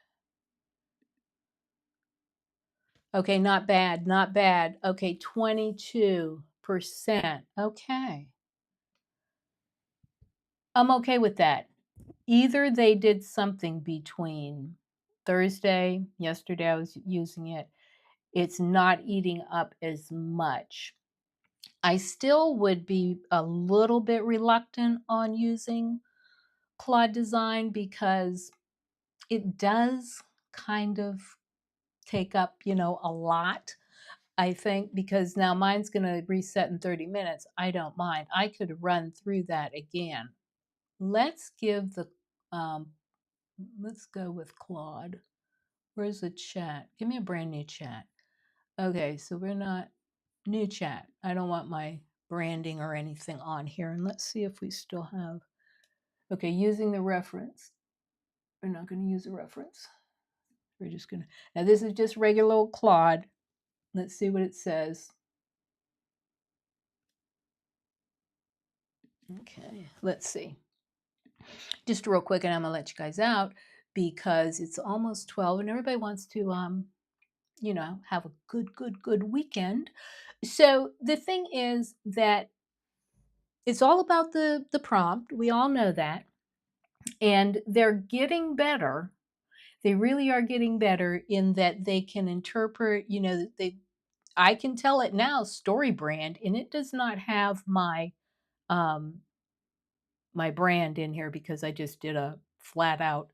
Okay, not bad, not bad. Okay, 22%. Okay. I'm okay with that. Either they did something between Thursday, yesterday I was using it, it's not eating up as much. I still would be a little bit reluctant on using Claude Design because it does kind of take up, a lot. I think because now mine's going to reset in 30 minutes. I don't mind. I could run through that again. Let's give the, let's go with Claude. Where's the chat? Give me a brand new chat. Okay, so we're not new chat. I don't want my branding or anything on here. And let's see if we still have, okay, using the reference. We're not going to use a reference. We're just going to, now this is just regular old Claude. Let's see what it says. Okay, let's see. Just real quick, and I'm going to let you guys out because it's almost 12 and everybody wants to, have a good weekend. So the thing is that it's all about the prompt. We all know that. And they're getting better. They really are getting better in that they can interpret, I can tell it now story brand, and it does not have my my brand in here because I just did a flat out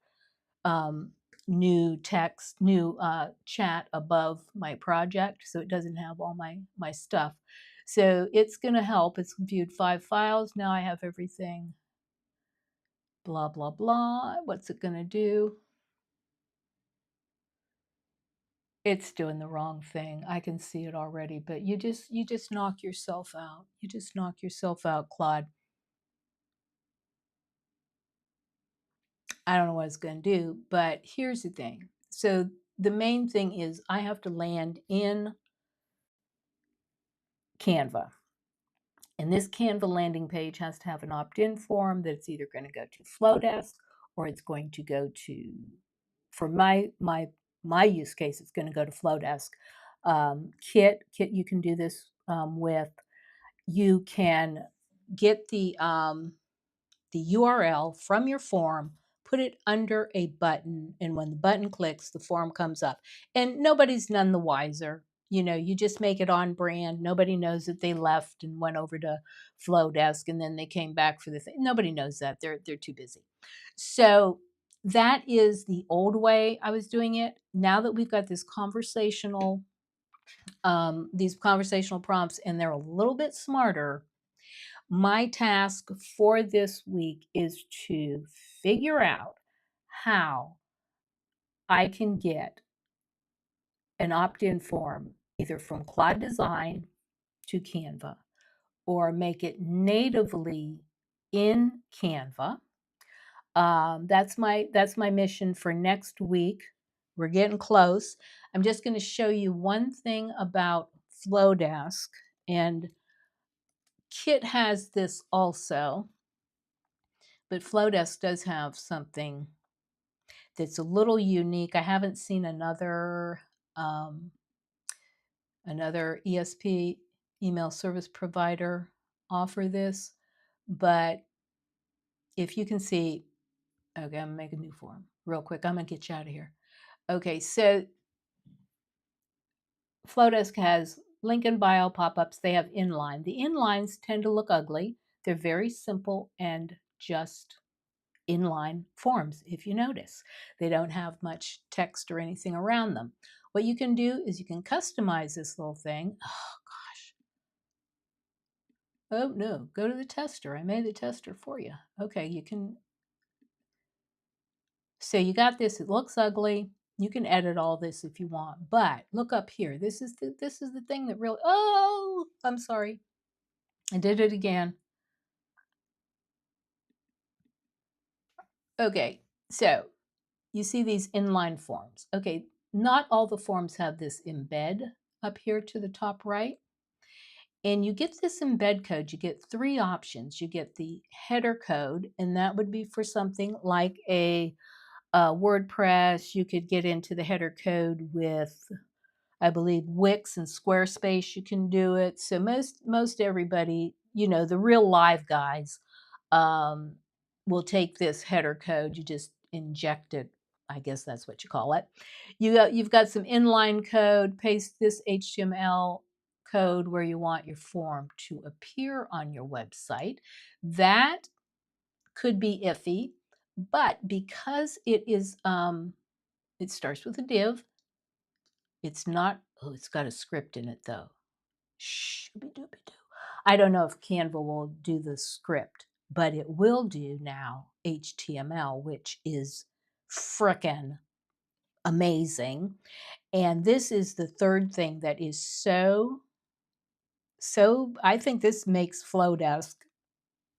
um, new text, new chat above my project, so it doesn't have all my stuff. So it's going to help. It's viewed 5 files. Now I have everything. Blah blah blah. What's it going to do? It's doing the wrong thing. I can see it already, but you just knock yourself out. You just knock yourself out, Claude. I don't know what it's going to do, but here's the thing. So the main thing is I have to land in Canva. And this Canva landing page has to have an opt-in form that's either going to go to Flowdesk or it's going to go to, for my use case, it's going to go to Flowdesk. Kit, you can do this with. You can get the URL from your form, put it under a button, and when the button clicks, the form comes up. And nobody's none the wiser. You just make it on brand. Nobody knows that they left and went over to Flowdesk and then they came back for the thing. Nobody knows that. They're too busy. So that is the old way I was doing it. Now that we've got this these conversational prompts and they're a little bit smarter, my task for this week is to figure out how I can get an opt-in form either from Claude Design to Canva or make it natively in Canva. That's my mission for next week. We're getting close. I'm just going to show you one thing about Flowdesk, and Kit has this also, but Flowdesk does have something that's a little unique. I haven't seen um, another ESP, email service provider, offer this, but if you can see, okay, I'm gonna make a new form real quick. I'm gonna get you out of here. Okay, so Flowdesk has link in bio pop-ups. They have inline. The inlines tend to look ugly. They're very simple and just inline forms, if you notice. They don't have much text or anything around them. What you can do is you can customize this little thing. Oh, gosh. Oh, no. Go to the tester. I made the tester for you. Okay, you can. So you got this. It looks ugly. You can edit all this if you want, but look up here. This is the thing that really. Oh, I'm sorry. I did it again. Okay, so you see these inline forms. Okay, not all the forms have this embed up here to the top right. And you get this embed code, you get three options. You get the header code, and that would be for something like a WordPress. You could get into the header code with, I believe, Wix and Squarespace. You can do it. So most everybody, the real live guys, um, will take this header code. You just inject it. I guess that's what you call it. You've got some inline code. Paste this HTML code where you want your form to appear on your website. That could be iffy, but because it starts with a div. It's not. Oh, it's got a script in it though. Shooby-dooby-doo. I don't know if Canva will do the script, but it will do now HTML, which is frickin' amazing. And this is the third thing that is so I think this makes Flowdesk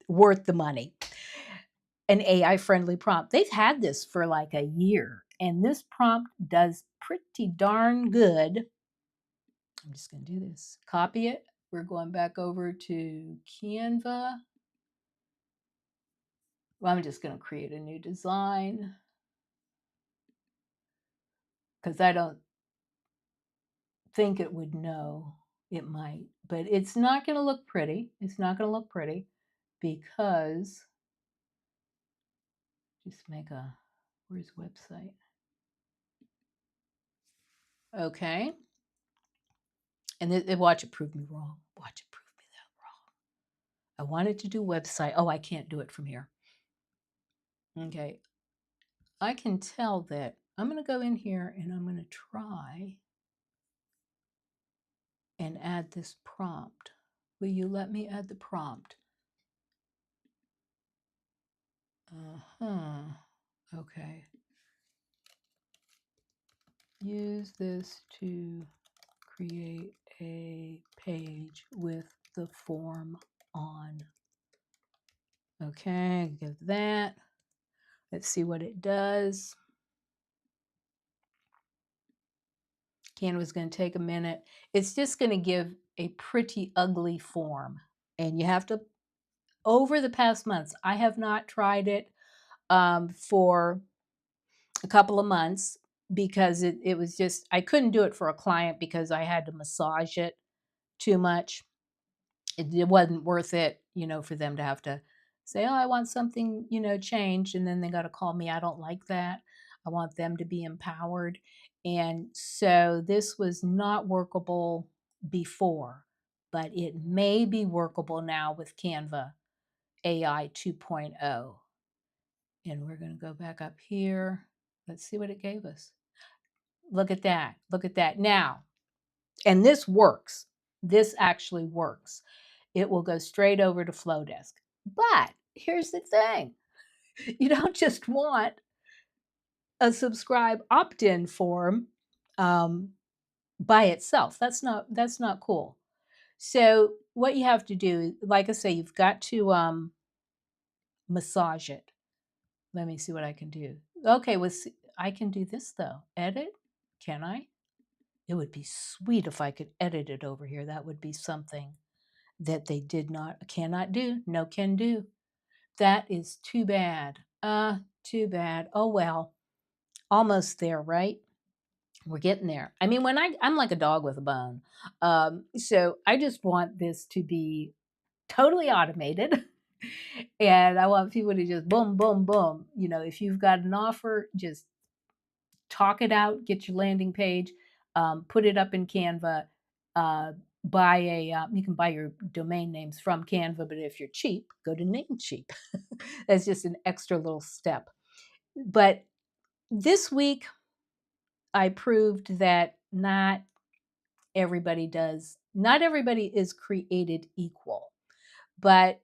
worth the money. An AI friendly prompt. They've had this for like a year, and this prompt does pretty darn good. I'm just going to do this. Copy it. We're going back over to Canva. Well, I'm just going to create a new design because I don't think it would know. It might, but it's not going to look pretty. It's not going to look pretty because just make a, where's website? Okay. And watch it prove me wrong. Watch it prove me that wrong. I wanted to do website. Oh, I can't do it from here. Okay. I can tell that I'm going to go in here and I'm going to try and add this prompt. Will you let me add the prompt? Okay. Use this to create a page with the form on. Okay, give that. Let's see what it does. Canva's going to take a minute. It's just going to give a pretty ugly form. And you have to, over the past months, I have not tried it for a couple of months because it was just, I couldn't do it for a client because I had to massage it too much. It wasn't worth it, for them to have to say, oh, I want something, changed. And then they got to call me. I don't like that. I want them to be empowered. And so this was not workable before, but it may be workable now with Canva AI 2.0. And we're going to go back up here. Let's see what it gave us. Look at that. Look at that. Now, and this works. This actually works. It will go straight over to Flowdesk. But here's the thing. You don't just want a subscribe opt-in form by itself. That's not cool. So what you have to do, like I say, you've got to massage it. Let me see what I can do. Okay, I can do this though. Edit? Can I? It would be sweet if I could edit it over here. That would be something that they cannot do. No can do. That is too bad. Too bad. Oh well. Almost there, right? We're getting there. I mean, I'm like a dog with a bone. So I just want this to be totally automated. And I want people to just boom, boom, boom. If you've got an offer, just talk it out, get your landing page, put it up in Canva, uh, you can buy your domain names from Canva, but if you're cheap, go to Namecheap. That's just an extra little step. But this week, I proved that not everybody is created equal, but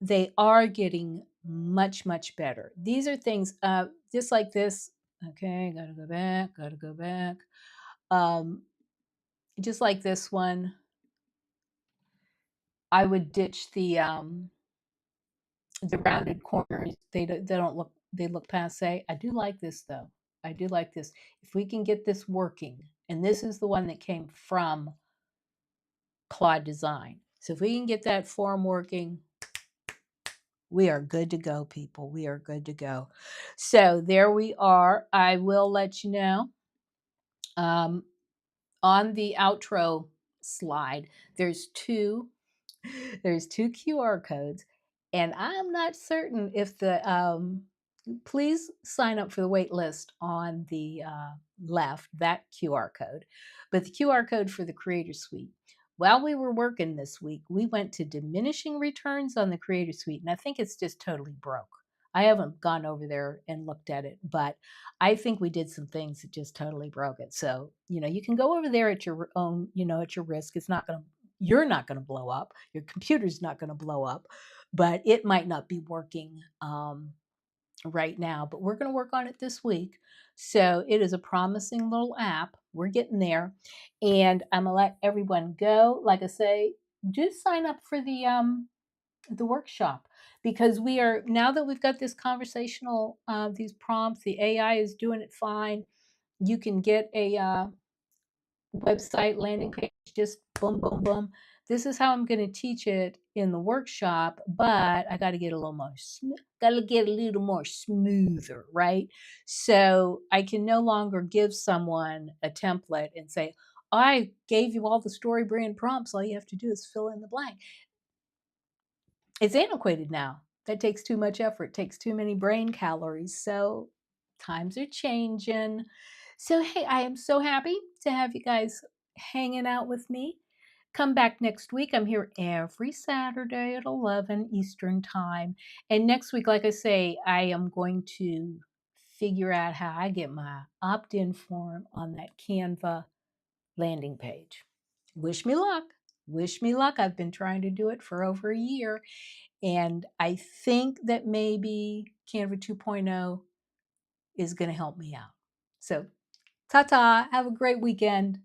they are getting much, much better. These are things just like this. Okay, gotta go back. Um, just like this one, I would ditch the rounded corners. They look passe. I do like this though. I do like this. If we can get this working, and this is the one that came from Claude Design. So if we can get that form working, we are good to go, people. We are good to go. So there we are. I will let you know. On the outro slide, there's two QR codes, and I'm not certain if please sign up for the wait list on the left, that QR code. But the QR code for the Creator Suite. While we were working this week, we went to diminishing returns on the Creator Suite, and I think it's just totally broke. I haven't gone over there and looked at it, but I think we did some things that just totally broke it. So, you can go over there at your own, at your risk. You're not going to blow up. Your computer's not going to blow up, but it might not be working right now, but we're going to work on it this week. So it is a promising little app. We're getting there, and I'm going to let everyone go. Like I say, do sign up for the workshop, because now that we've got this conversational these prompts, the AI is doing it fine. You can get a website landing page, just boom, boom, boom. This is how I'm going to teach it in the workshop, but I got to get a little more smoother, right? So I can no longer give someone a template and say, I gave you all the story brand prompts. All you have to do is fill in the blank. It's antiquated now. That takes too much effort, takes too many brain calories. So times are changing. So, hey, I am so happy to have you guys hanging out with me. Come back next week. I'm here every Saturday at 11 Eastern Time. And next week, like I say, I am going to figure out how I get my opt in form on that Canva landing page. Wish me luck. Wish me luck. I've been trying to do it for over a year. And I think that maybe Canva 2.0 is going to help me out. So, ta ta. Have a great weekend.